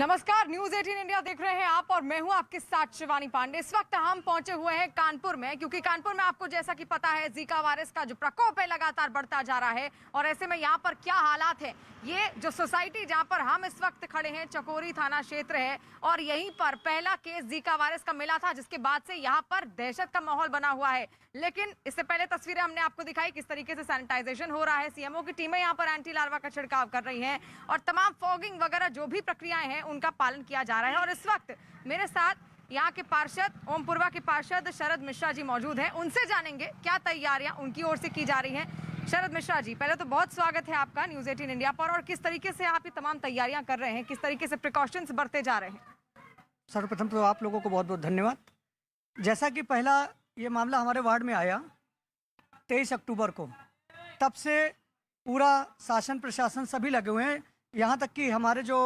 नमस्कार, news 18 India देख रहे हैं आप और मैं हूं आपके साथ शिवानी पांडे। इस वक्त हम पहुंचे हुए हैं कानपुर में, क्योंकि कानपुर में आपको जैसा कि पता है जीका वायरस का जो प्रकोप है लगातार बढ़ता जा रहा है। और ऐसे में यहाँ पर क्या हालात है, ये जो सोसाइटी जहाँ पर हम इस वक्त खड़े हैं चकोरी थाना क्षेत्र है और यहीं पर पहला केस जीका वायरस का मिला था, जिसके बाद से यहाँ पर दहशत का माहौल बना हुआ है। लेकिन इससे पहले तस्वीरें हमने आपको दिखाई किस तरीके से सैनिटाइजेशन हो रहा है। सीएमओ की टीमें यहाँ पर एंटी लार्वा का छिड़काव कर रही हैं और तमाम फॉगिंग वगैरह जो भी प्रक्रियाएं हैं उनका पालन किया जा रहा है। और इस वक्त मेरे साथ यहाँ के पार्षद ओमपुरवा के पार्षद शरद मिश्रा जी मौजूद हैं। उनसे जानेंगे क्या तैयारियां उनकी ओर से की जा रही हैं। शरद मिश्रा जी, पहले तो बहुत स्वागत है आपका न्यूज 18 इंडिया पर। और किस तरीके से आप ये तमाम तैयारियां कर रहे हैं, किस तरीके से प्रिकॉशंस बरते जा रहे हैं? सर्वप्रथम तो आप लोगों को बहुत बहुत धन्यवाद। जैसा कि पहला ये मामला हमारे वार्ड में आया 23 अक्टूबर को, तब से पूरा शासन प्रशासन सभी लगे हुए हैं। यहाँ तक कि हमारे जो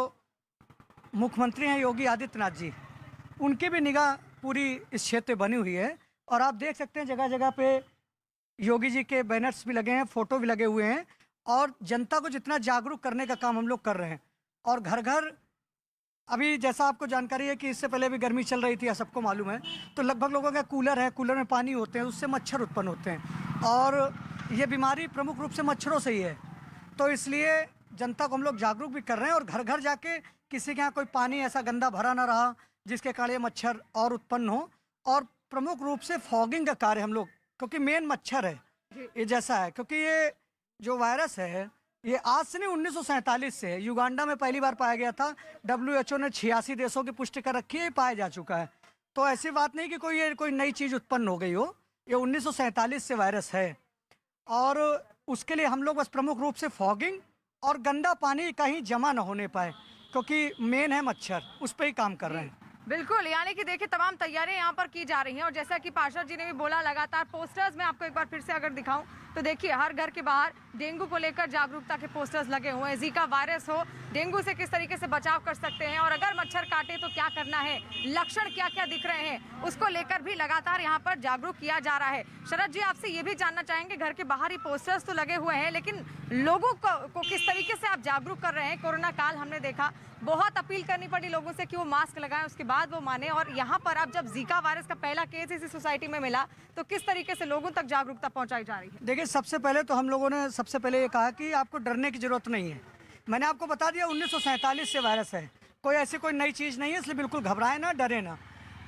मुख्यमंत्री हैं योगी आदित्यनाथ जी, उनकी भी निगाह पूरी इस क्षेत्र में बनी हुई है। और आप देख सकते हैं जगह जगह पे योगी जी के बैनर्स भी लगे हैं, फोटो भी लगे हुए हैं। और जनता को जितना जागरूक करने का काम हम लोग कर रहे हैं। और घर घर अभी जैसा आपको जानकारी है कि इससे पहले भी गर्मी चल रही थी, सबको मालूम है, तो लगभग लोगों का कूलर है, कूलर में पानी होते हैं, उससे मच्छर उत्पन्न होते हैं और ये बीमारी प्रमुख रूप से मच्छरों से ही है। तो इसलिए जनता को हम लोग जागरूक भी कर रहे हैं और घर घर जाके किसी के यहाँ कोई पानी ऐसा गंदा भरा ना रहा जिसके कारण ये मच्छर और उत्पन्न हो। और प्रमुख रूप से फॉगिंग का कार्य हम लोग, क्योंकि मेन मच्छर है ये जैसा है, क्योंकि ये जो वायरस है ये आज से नहीं 1947 से है। युगांडा में पहली बार पाया गया था। WHO ने 86 देशों की पुष्टि कर रखी है, पाया जा चुका है। तो ऐसी बात नहीं कि कोई नई चीज़ उत्पन्न हो गई हो, ये 1947 से वायरस है। और उसके लिए हम लोग बस प्रमुख रूप से फॉगिंग और गंदा पानी कहीं जमा ना होने पाए, क्योंकि मेन है मच्छर, उस पर ही काम कर रहे हैं। बिल्कुल, यानी कि देखिए तमाम तैयारियां यहाँ पर की जा रही हैं। और जैसा कि पार्षद जी ने भी बोला, लगातार पोस्टर्स में आपको एक बार फिर से अगर दिखाऊं तो देखिए हर घर के बाहर डेंगू को लेकर जागरूकता के पोस्टर्स लगे हुए हैं। जीका वायरस हो, डेंगू से किस तरीके से बचाव कर सकते हैं और अगर मच्छर काटे तो क्या करना है, लक्षण क्या क्या दिख रहे हैं, उसको लेकर भी लगातार यहाँ पर जागरूक किया जा रहा है। शरद जी, आपसे ये भी जानना चाहेंगे, घर के बाहर ही पोस्टर्स तो लगे हुए हैं, लेकिन लोगों को किस तरीके से आप जागरूक कर रहे हैं? कोरोना काल हमने देखा, बहुत अपील करनी पड़ी लोगों से कि वो मास्क लगाएं, उसके बाद वो माने। और यहाँ पर अब जब जीका वायरस का पहला केस इसी सोसाइटी में मिला तो किस तरीके से लोगों तक जागरूकता पहुंचाई जा रही है? देखिए, सबसे पहले तो हम लोगों ने सबसे पहले ये कहा कि आपको डरने की जरूरत नहीं है। मैंने आपको बता दिया 1947 से वायरस है, कोई ऐसी कोई नई चीज़ नहीं है, इसलिए बिल्कुल घबराएं ना, डरे ना।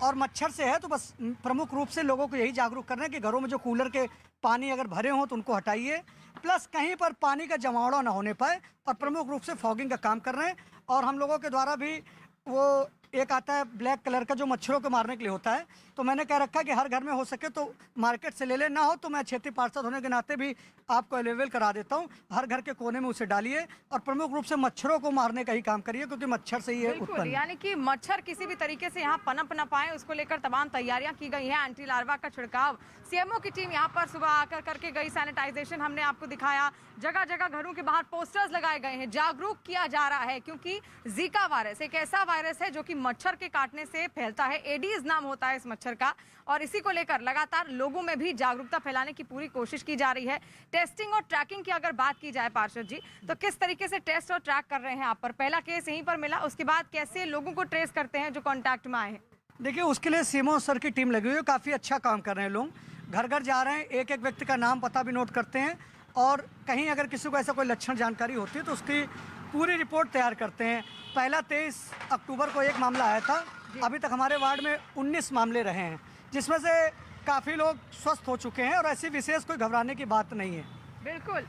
और मच्छर से है तो बस प्रमुख रूप से लोगों को यही जागरूक करना है कि घरों में जो कूलर के पानी अगर भरे हों तो उनको हटाइए, प्लस कहीं पर पानी का जमावड़ा ना होने पाए। और प्रमुख रूप से फॉगिंग का काम कर रहे हैं। और हम लोगों के द्वारा भी वो एक आता है ब्लैक कलर का जो मच्छरों को मारने के लिए होता है, तो मैंने कह रखा है कि हर घर में हो सके तो मार्केट से ले ले, ना हो तो मैं क्षेत्रीय पार्षद होने के नाते भी आपको अवेलेबल करा देता हूँ। हर घर के कोने में उसे डालिए और प्रमुख रूप से मच्छरों को मारने का ही काम करिए, क्योंकि मच्छर से ही है उत्पन्न। यानी कि मच्छर किसी भी तरीके से यहाँ पनप ना पाए, उसको लेकर तमाम तैयारियां की गई हैं। एंटी लार्वा का छिड़काव सीएमओ की टीम यहाँ पर सुबह आकर करके गई, सैनिटाइजेशन हमने आपको दिखाया, जगह जगह घरों के बाहर पोस्टर्स लगाए गए हैं, जागरूक किया जा रहा है। क्योंकि जीका वायरस एक ऐसा वायरस है जो कि मच्छर के काटने से फैलता है, एडीज नाम होता है इस मच्छर का। और इसी को लेकर लगातार लोगों में भी जागरूकता फैलाने की पूरी कोशिश की जा रही है। टेस्टिंग और ट्रैकिंग की अगर बात की जाए पार्षद जी, तो किस तरीके से टेस्ट और ट्रैक कर रहे हैं आप पर? पहला केस यहीं पर मिला, उसके बाद कैसे लोगों को ट्रेस करते हैं जो कॉन्टैक्ट में आए हैं? देखिए, उसके लिए सीएमओ सर की टीम लगी हुई है, काफ़ी अच्छा काम कर रहे हैं लोग। घर घर जा रहे हैं, एक एक व्यक्ति का नाम पता भी नोट करते हैं और कहीं अगर किसी को ऐसा कोई लक्षण जानकारी होती है तो उसकी पूरी रिपोर्ट तैयार करते हैं। पहला 23 अक्टूबर को एक मामला आया था, अभी तक हमारे वार्ड में 19 मामले रहे हैं, जिसमें से काफ़ी लोग स्वस्थ हो चुके हैं और ऐसी विशेष कोई घबराने की बात नहीं है। बिल्कुल,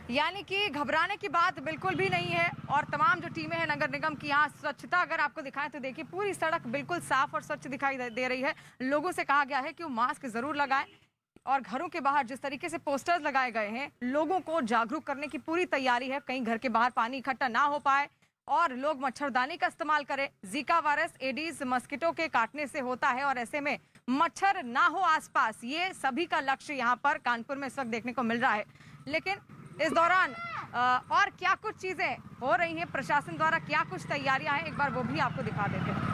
यानी कि घबराने की बात बिल्कुल भी नहीं है। और तमाम जो टीमें हैं नगर निगम की, यहाँ स्वच्छता अगर आपको दिखाएं तो देखिए पूरी सड़क बिल्कुल साफ और स्वच्छ दिखाई दे रही है। लोगों से कहा गया है कि वो मास्क जरूर लगाएं और घरों के बाहर जिस तरीके से पोस्टर्स लगाए गए हैं, लोगों को जागरूक करने की पूरी तैयारी है, कहीं घर के बाहर पानी इकट्ठा ना हो पाए और लोग मच्छरदानी का इस्तेमाल करें। जीका वायरस एडीज मस्किटो के काटने से होता है और ऐसे में मच्छर ना हो आसपास, ये सभी का लक्ष्य यहाँ पर कानपुर में इस वक्त देखने को मिल रहा है। लेकिन इस दौरान और क्या कुछ चीजें हो रही हैं, प्रशासन द्वारा क्या कुछ तैयारियां हैं, एक बार वो भी आपको दिखा देते हैं।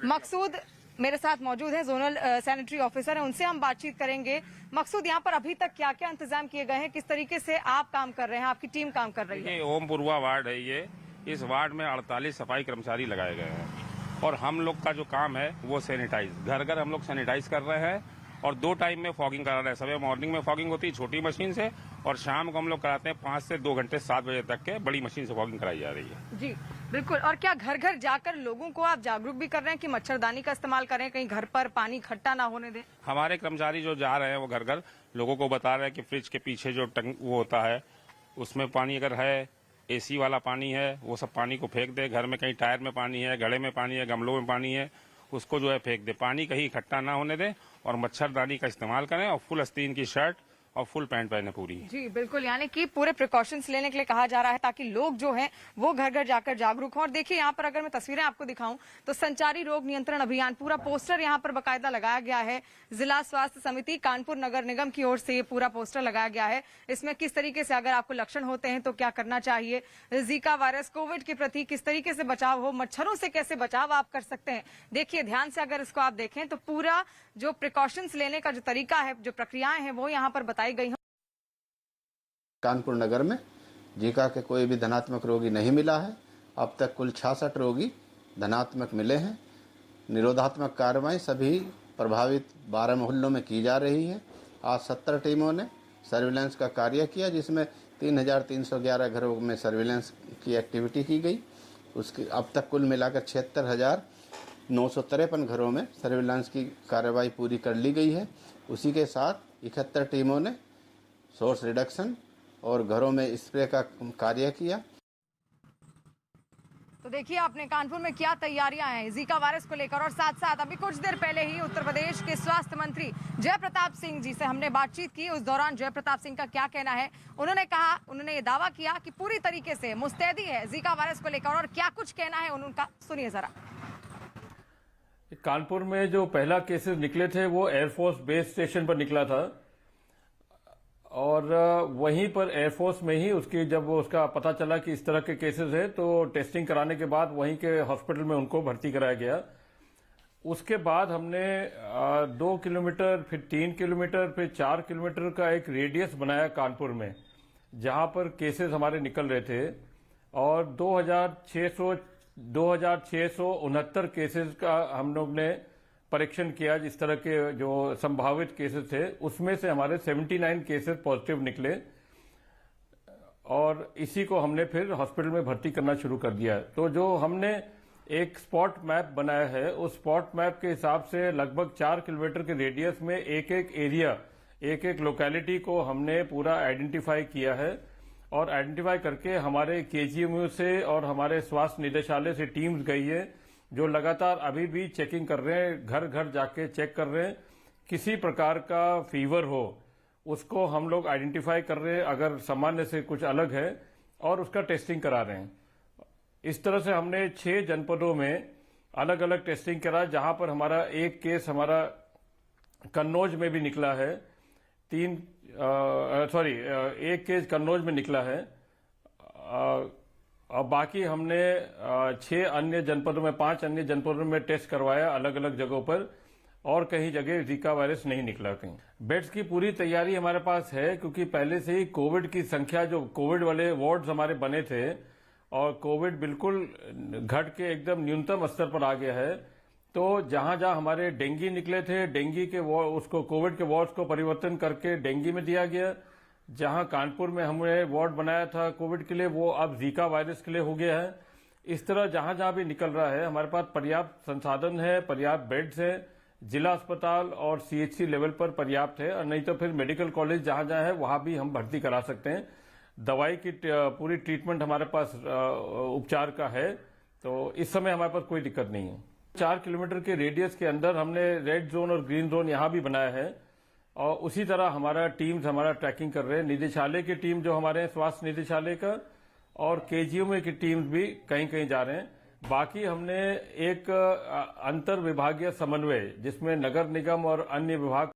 मकसूद मेरे साथ मौजूद हैं, जोनल सैनिटरी ऑफिसर हैं, उनसे हम बातचीत करेंगे। मकसूद, यहाँ पर अभी तक क्या क्या इंतजाम किए गए हैं, किस तरीके से आप काम कर रहे हैं, आपकी टीम काम कर रही है? ओमपुरवा वार्ड है ये, इस वार्ड में 48 सफाई कर्मचारी लगाए गए हैं और हम लोग का जो काम है वो सैनिटाइज, घर घर हम लोग सैनिटाइज कर रहे हैं और 2 टाइम में फॉगिंग करा रहे हैं। सुबह मॉर्निंग में फॉगिंग होती है छोटी मशीन से और शाम को हम लोग कराते हैं 5 से 2 घंटे 7 बजे तक के बड़ी मशीन से फॉगिंग कराई जा रही है। जी बिल्कुल। और क्या घर घर जाकर लोगों को आप जागरूक भी कर रहे हैं कि मच्छरदानी का इस्तेमाल करें, कहीं घर पर पानी इकट्ठा ना होने दें? हमारे कर्मचारी जो जा रहे हैं वो घर घर लोगों को बता रहे हैं कि फ्रिज के पीछे जो वो होता है उसमें पानी अगर है, एसी वाला पानी है, वो सब पानी को फेंक दे। घर में कहीं टायर में पानी है, घड़े में पानी है, गमलों में पानी है, उसको जो है फेंक दे। पानी कहीं इकट्ठा ना होने दे और मच्छरदानी का इस्तेमाल करें और फुल आस्तीन की शर्ट और फुल पैंट पहने पूरी। जी बिल्कुल, यानी कि पूरे प्रिकॉशंस लेने के लिए कहा जा रहा है ताकि लोग जो हैं वो घर घर जाकर जागरूक हों। और देखिए यहाँ पर अगर मैं तस्वीरें आपको दिखाऊं तो संचारी रोग नियंत्रण अभियान पूरा पोस्टर यहाँ पर बाकायदा लगाया गया है। जिला स्वास्थ्य समिति कानपुर नगर निगम की ओर से ये पूरा पोस्टर लगाया गया है। इसमें किस तरीके से अगर आपको लक्षण होते हैं तो क्या करना चाहिए, जीका वायरस कोविड के प्रति किस तरीके से बचाव हो, मच्छरों से कैसे बचाव आप कर सकते हैं। देखिए ध्यान से अगर इसको आप देखें तो पूरा जो प्रिकॉशंस लेने का जो तरीका है, जो प्रक्रियाएं हैं वो यहाँ पर बताई गई हैं। कानपुर नगर में जीका के कोई भी धनात्मक रोगी नहीं मिला है। अब तक कुल 66 रोगी धनात्मक मिले हैं। निरोधात्मक कार्रवाई सभी प्रभावित 12 मोहल्लों में की जा रही है। आज 70 टीमों ने सर्विलांस का कार्य किया जिसमें 3311 घरों में सर्विलांस की एक्टिविटी की गई। उसके अब तक कुल मिलाकर 76,953 घरों में सर्विलांस की कार्रवाई पूरी कर ली गई है। उसी के साथ 71 टीमों ने सोर्स रिडक्शन और घरों में स्प्रे का कार्य किया। तो देखिए आपने कानपुर में क्या तैयारियां हैं जीका वायरस को लेकर। और साथ साथ अभी कुछ देर पहले ही उत्तर प्रदेश के स्वास्थ्य मंत्री जय प्रताप सिंह जी से हमने बातचीत की। उस दौरान जय प्रताप सिंह का क्या कहना है, उन्होंने ये दावा किया कि पूरी तरीके से मुस्तैदी है जीका वायरस को लेकर। और क्या कुछ कहना है उनका, सुनिए जरा। कानपुर में जो पहला केसेस निकले थे वो एयरफोर्स बेस स्टेशन पर निकला था और वहीं पर एयरफोर्स में ही जब उसका पता चला कि इस तरह के केसेस है तो टेस्टिंग कराने के बाद वहीं के हॉस्पिटल में उनको भर्ती कराया गया। उसके बाद हमने 2 किलोमीटर, फिर 3 किलोमीटर, फिर 4 किलोमीटर का एक रेडियस बनाया कानपुर में जहां पर केसेस हमारे निकल रहे थे और 2669 केसेस का हम लोग ने परीक्षण किया। जिस तरह के जो संभावित केसेस थे उसमें से हमारे 79 केसेस पॉजिटिव निकले और इसी को हमने फिर हॉस्पिटल में भर्ती करना शुरू कर दिया। तो जो हमने एक स्पॉट मैप बनाया है उस स्पॉट मैप के हिसाब से लगभग 4 किलोमीटर के रेडियस में एक एक एरिया, एक एक लोकेलिटी को हमने पूरा आइडेंटिफाई किया है और आइडेंटिफाई करके हमारे केजीएमयू से और हमारे स्वास्थ्य निदेशालय से टीम्स गई है जो लगातार अभी भी चेकिंग कर रहे हैं, घर घर जाके चेक कर रहे हैं। किसी प्रकार का फीवर हो उसको हम लोग आइडेंटिफाई कर रहे हैं अगर सामान्य से कुछ अलग है और उसका टेस्टिंग करा रहे हैं। इस तरह से हमने 6 जनपदों में अलग अलग टेस्टिंग करा जहां पर हमारा एक केस हमारा कन्नौज में भी निकला है। एक केस कन्नौज में निकला है और बाकी हमने 6 अन्य जनपदों में 5 अन्य जनपदों में टेस्ट करवाया अलग अलग जगहों पर और कहीं जगह जीका वायरस नहीं निकला। कहीं बेड्स की पूरी तैयारी हमारे पास है क्योंकि पहले से ही कोविड की संख्या, जो कोविड वाले वार्ड्स हमारे बने थे और कोविड बिल्कुल घट के एकदम न्यूनतम स्तर पर आ गया है। तो जहां जहां हमारे डेंगू निकले थे, डेंगू के उसको कोविड के वार्ड्स को परिवर्तन करके डेंगू में दिया गया। जहां कानपुर में हमने वार्ड बनाया था कोविड के लिए वो अब जीका वायरस के लिए हो गया है। इस तरह जहां जहां भी निकल रहा है हमारे पास पर्याप्त संसाधन है, पर्याप्त बेड्स है, जिला अस्पताल और सीएचसी लेवल पर पर्याप्त है और नहीं तो फिर मेडिकल कॉलेज जहां जहां है वहां भी हम भर्ती करा सकते हैं। दवाई की पूरी ट्रीटमेंट हमारे पास उपचार का है, तो इस समय हमारे पास कोई दिक्कत नहीं है। 4 किलोमीटर के रेडियस के अंदर हमने रेड जोन और ग्रीन जोन यहां भी बनाया है और उसी तरह हमारा ट्रैकिंग कर रहे हैं। निदेशालय की टीम जो हमारे स्वास्थ्य निदेशालय का और केजीएमयू की टीम्स भी कहीं कहीं जा रहे हैं। बाकी हमने एक अंतर विभागीय समन्वय जिसमें नगर निगम और अन्य विभाग